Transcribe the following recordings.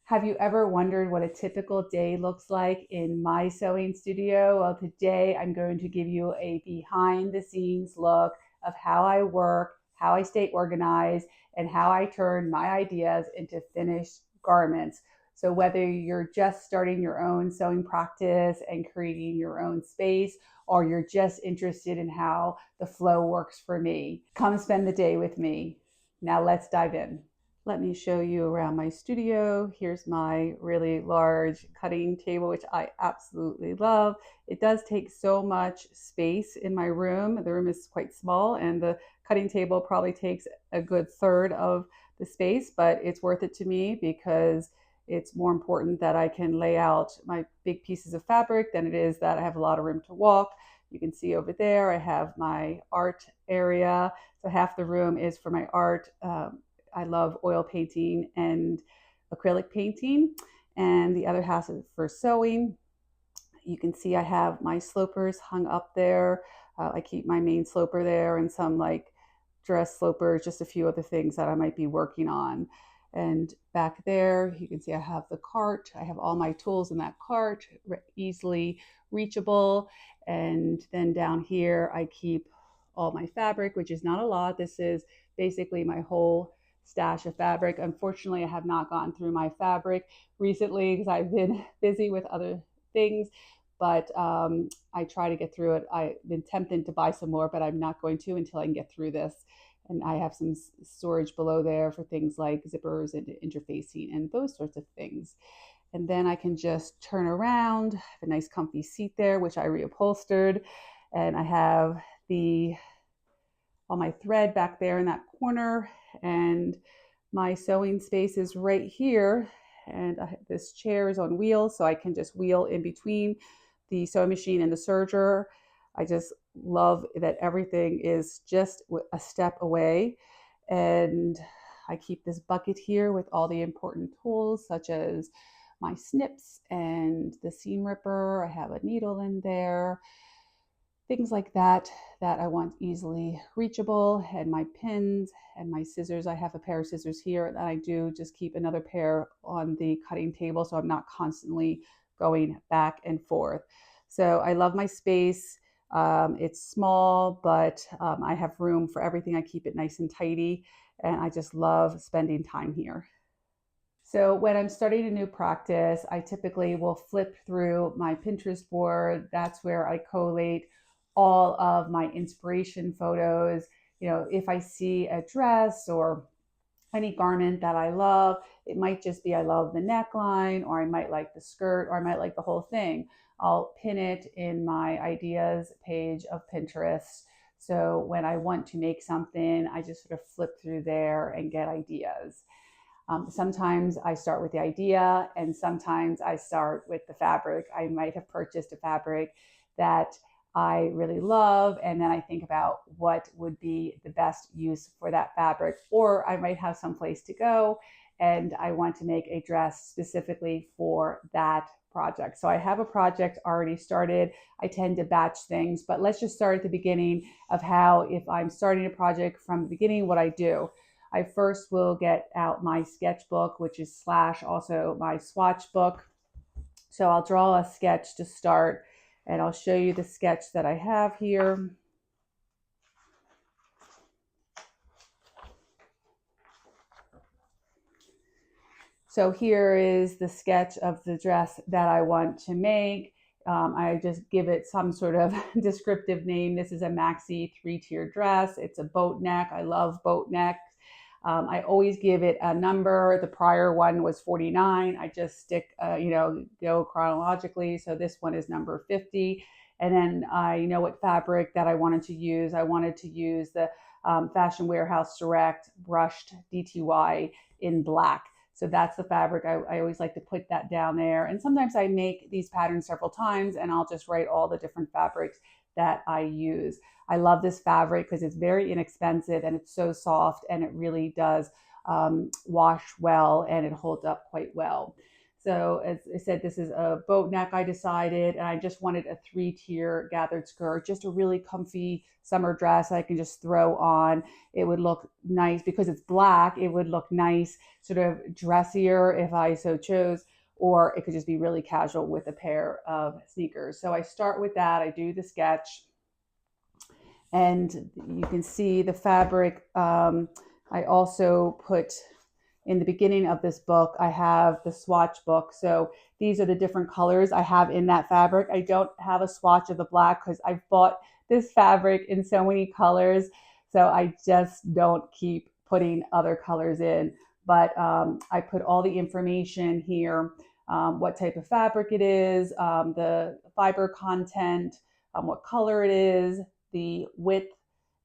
Have you ever wondered what a typical day looks like in my sewing studio? Well, today I'm going to give you a behind the scenes look of how I work, how I stay organized, and how I turn my ideas into finished garments. So, whether you're just starting your own sewing practice and creating your own space, or you're just interested in how the flow works for me, come spend the day with me. Now, let's dive in. Let me show you around my studio. Here's my really large cutting table, which I absolutely love. It does take so much space in my room. The room is quite small, and the cutting table probably takes a good third of the space, but it's worth it to me because it's more important that I can lay out my big pieces of fabric than it is that I have a lot of room to walk. You can see over there, I have my art area. So half the room is for my art. I love oil painting and acrylic painting, and the other half is for sewing. You can see I have my slopers hung up there. I keep my main sloper there and some like dress slopers, just a few other things that I might be working on. And back there, you can see I have the cart. I have all my tools in that cart, easily reachable. And then down here, I keep all my fabric, which is not a lot. This is basically my whole stash of fabric. Unfortunately, I have not gone through my fabric recently because I've been busy with other things, but I try to get through it. I've been tempted to buy some more, but I'm not going to until I can get through this. And I have some storage below there for things like zippers and interfacing and those sorts of things. And then I can just turn around. I have a nice comfy seat there, which I reupholstered. And I have the all my thread back there in that corner, and my sewing space is right here. And this chair is on wheels, so I can just wheel in between the sewing machine and the serger. I just love that everything is just a step away. And I keep this bucket here with all the important tools, such as my snips and the seam ripper. I have a needle in there, things like that that I want easily reachable, and my pins and my scissors. I have a pair of scissors here that I do just keep another pair on the cutting table so I'm not constantly going back and forth. So I love my space. It's small, but I have room for everything. I keep it nice and tidy, and I just love spending time here. So when I'm starting a new practice, I typically will flip through my Pinterest board. That's where I collate all of my inspiration photos. You know, if I see a dress or any garment that I love, it might just be I love the neckline, or I might like the skirt, or I might like the whole thing. I'll pin it in my ideas page of Pinterest. So when I want to make something, I just sort of flip through there and get ideas. Sometimes I start with the idea, and sometimes I start with the fabric. I might have purchased a fabric that I really love, and then I think about what would be the best use for that fabric. Or I might have some place to go and I want to make a dress specifically for that project. So I have a project already started. I tend to batch things, but let's just start at the beginning of how, if I'm starting a project from the beginning, what I do. I first will get out my sketchbook, which is slash also my swatch book. So I'll draw a sketch to start, and I'll show you the sketch that I have here. So here is the sketch of the dress that I want to make. I just give it some sort of descriptive name. This is a maxi 3-tier dress. It's a boat neck. I love boat necks. I always give it a number. The prior one was 49. I just stick, go chronologically. So this one is number 50. And then I know what fabric that I wanted to use. I wanted to use the Fashion Warehouse Direct brushed DTY in black. So that's the fabric. I always like to put that down there. And sometimes I make these patterns several times, and I'll just write all the different fabrics that I use. I love this fabric because it's very inexpensive and it's so soft, and it really does wash well, and it holds up quite well. So as I said, this is a boat neck I decided, and I just wanted a 3-tier gathered skirt, just a really comfy summer dress I can just throw on. It would look nice because it's black. It would look nice, sort of dressier if I so chose, or it could just be really casual with a pair of sneakers. So I start with that. I do the sketch, and you can see the fabric. I also put in the beginning of this book, I have the swatch book. So these are the different colors I have in that fabric. I don't have a swatch of the black because I've bought this fabric in so many colors. So I just don't keep putting other colors in. But I put all the information here, what type of fabric it is, the fiber content, what color it is, the width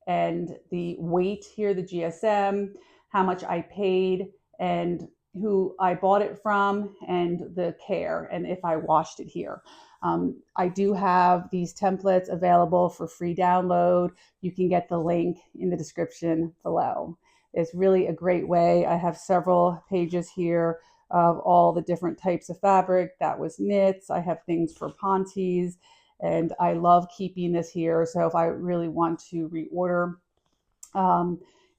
and the weight here, the GSM, how much I paid, and who I bought it from, and the care, and if I washed it here. I do have these templates available for free download. You can get the link in the description below. It's really a great way. I have several pages here of all the different types of fabric. That was knits. I have things for pontes, and I love keeping this here. So if I really want to reorder,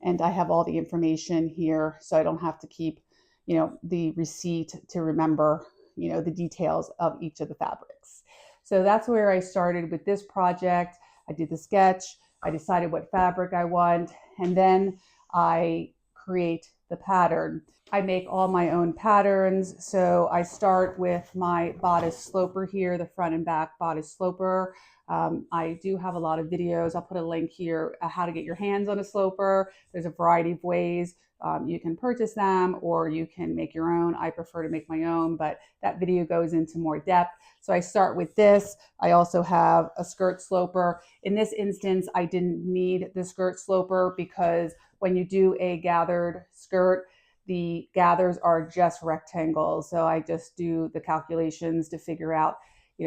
and I have all the information here, so I don't have to keep, the receipt to remember, the details of each of the fabrics. So that's where I started with this project. I did the sketch, I decided what fabric I want, and then I create the pattern. I make all my own patterns. So I start with my bodice sloper here, the front and back bodice sloper. I do have a lot of videos. I'll put a link here, how to get your hands on a sloper. There's a variety of ways. You can purchase them or you can make your own. I prefer to make my own, but that video goes into more depth. So I start with this. I also have a skirt sloper. In this instance, I didn't need the skirt sloper because when you do a gathered skirt, the gathers are just rectangles. So I just do the calculations to figure out,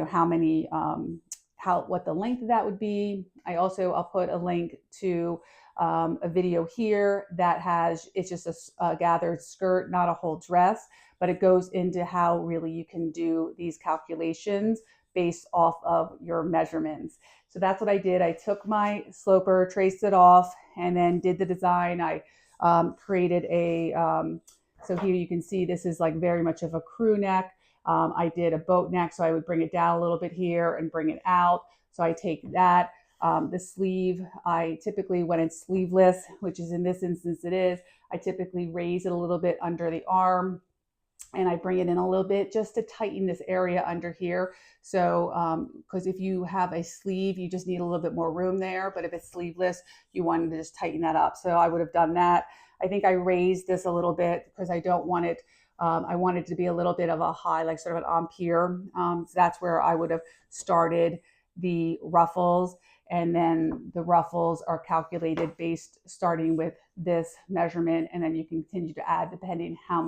how many, what the length of that would be. I'll put a link to a video here that it's just a gathered skirt, not a whole dress, but it goes into how really you can do these calculations based off of your measurements. So that's what I did. I took my sloper, traced it off, and then did the design. I created so here you can see this is like very much of a crew neck. I did a boat neck, so I would bring it down a little bit here and bring it out. So I take that. The sleeve, I typically, when it's sleeveless, which is in this instance it is, I typically raise it a little bit under the arm and I bring it in a little bit just to tighten this area under here. So, because if you have a sleeve, you just need a little bit more room there. But if it's sleeveless, you want to just tighten that up. So I would have done that. I think I raised this a little bit because I don't want it. I want it to be a little bit of a high, like sort of an empire. So that's where I would have started the ruffles. And then the ruffles are calculated starting with this measurement. And then you can continue to add depending how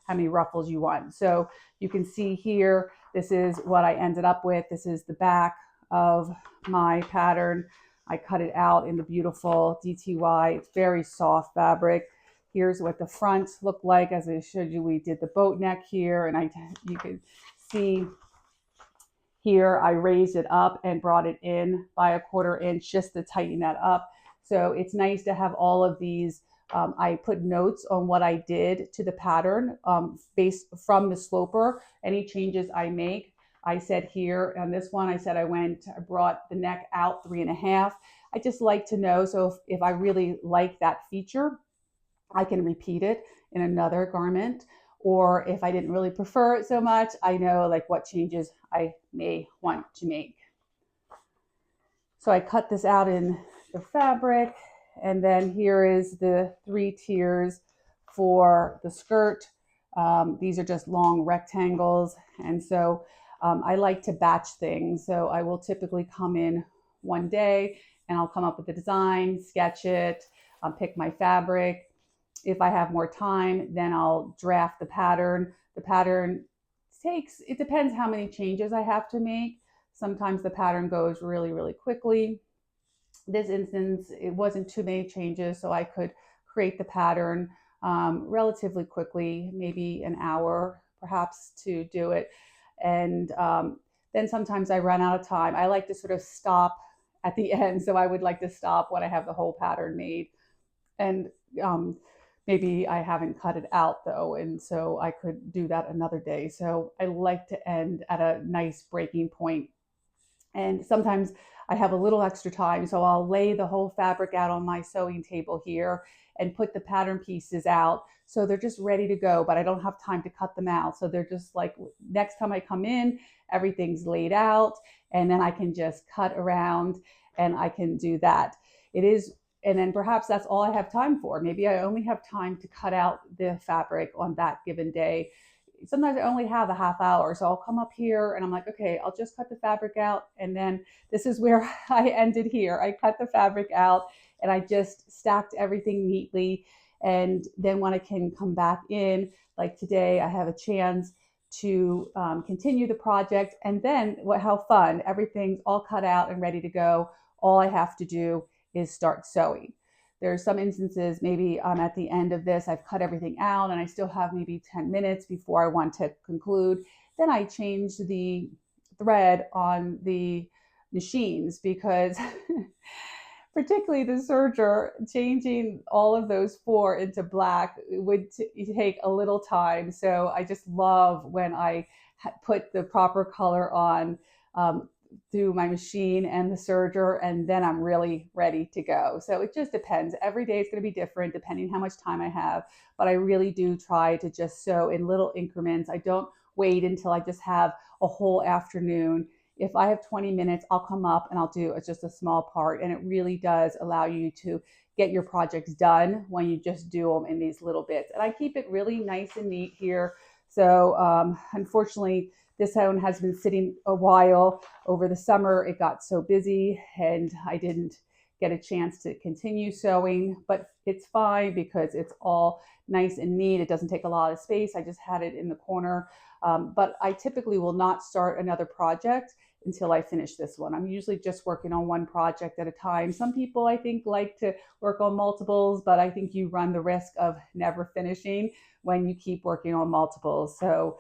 many ruffles you want. So you can see here, this is what I ended up with. This is the back of my pattern. I cut it out in the beautiful DTY. It's very soft fabric. Here's what the front looked like. As I showed you, we did the boat neck here, and you can see here I raised it up and brought it in by a 1/4 inch just to tighten that up. So it's nice to have all of these. I put notes on what I did to the pattern based from the sloper. Any changes I make, I said here on this one, I said I brought the neck out 3.5. I just like to know. So if I really like that feature, I can repeat it in another garment. Or if I didn't really prefer it so much, I know like what changes I may want to make. So I cut this out in the fabric, and then here is the 3 tiers for the skirt. These are just long rectangles, and so I like to batch things. So I will typically come in one day and I'll come up with the design, sketch it, pick my fabric. If I have more time, then I'll draft the pattern. The pattern it depends how many changes I have to make. Sometimes the pattern goes really, really quickly. This instance, it wasn't too many changes, so I could create the pattern relatively quickly, maybe an hour perhaps to do it. And then sometimes I run out of time. I like to sort of stop at the end. So I would like to stop when I have the whole pattern made. And um, maybe I haven't cut it out though. And so I could do that another day. So I like to end at a nice breaking point. And sometimes I have a little extra time, so I'll lay the whole fabric out on my sewing table here and put the pattern pieces out. So they're just ready to go, but I don't have time to cut them out. So they're just like, next time I come in, everything's laid out, and then I can just cut around and I can do that. It is, and then perhaps that's all I have time for. Maybe I only have time to cut out the fabric on that given day. Sometimes I only have a half hour. So I'll come up here and I'm like, okay, I'll just cut the fabric out. And then this is where I ended here. I cut the fabric out and I just stacked everything neatly. And then when I can come back in, like today, I have a chance to continue the project. And then how fun, everything's all cut out and ready to go. All I have to do is start sewing. There's some instances, maybe at the end of this, I've cut everything out and I still have maybe 10 minutes before I want to conclude. Then I change the thread on the machines because particularly the serger, changing all of those 4 into black would take a little time. So I just love when I put the proper color on through my machine and the serger, and then I'm really ready to go. So it just depends. Every day is going to be different depending how much time I have, but I really do try to just sew in little increments. I don't wait until I just have a whole afternoon. If I have 20 minutes, I'll come up and I'll do just a small part, and it really does allow you to get your projects done when you just do them in these little bits. And I keep it really nice and neat here. So unfortunately, this one has been sitting a while. Over the summer, it got so busy and I didn't get a chance to continue sewing, but it's fine because it's all nice and neat. It doesn't take a lot of space. I just had it in the corner. But I typically will not start another project until I finish this one. I'm usually just working on one project at a time. Some people, I think, like to work on multiples, but I think you run the risk of never finishing when you keep working on multiples. So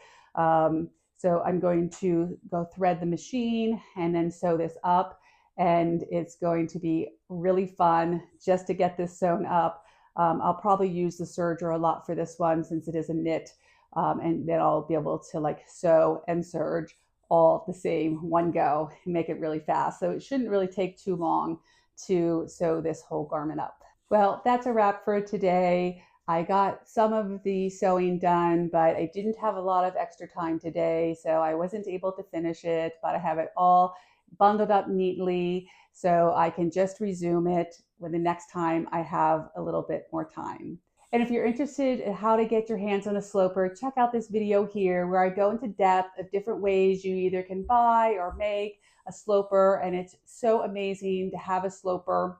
I'm going to go thread the machine and then sew this up. And it's going to be really fun just to get this sewn up. I'll probably use the serger a lot for this one since it is a knit. And then I'll be able to like sew and serge all the same one go and make it really fast. So it shouldn't really take too long to sew this whole garment up. Well, that's a wrap for today. I got some of the sewing done, but I didn't have a lot of extra time today, so I wasn't able to finish it, but I have it all bundled up neatly so I can just resume it when the next time I have a little bit more time. And if you're interested in how to get your hands on a sloper, check out this video here where I go into depth of different ways you either can buy or make a sloper, and it's so amazing to have a sloper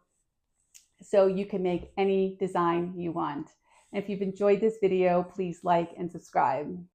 so you can make any design you want. And if you've enjoyed this video, please like and subscribe.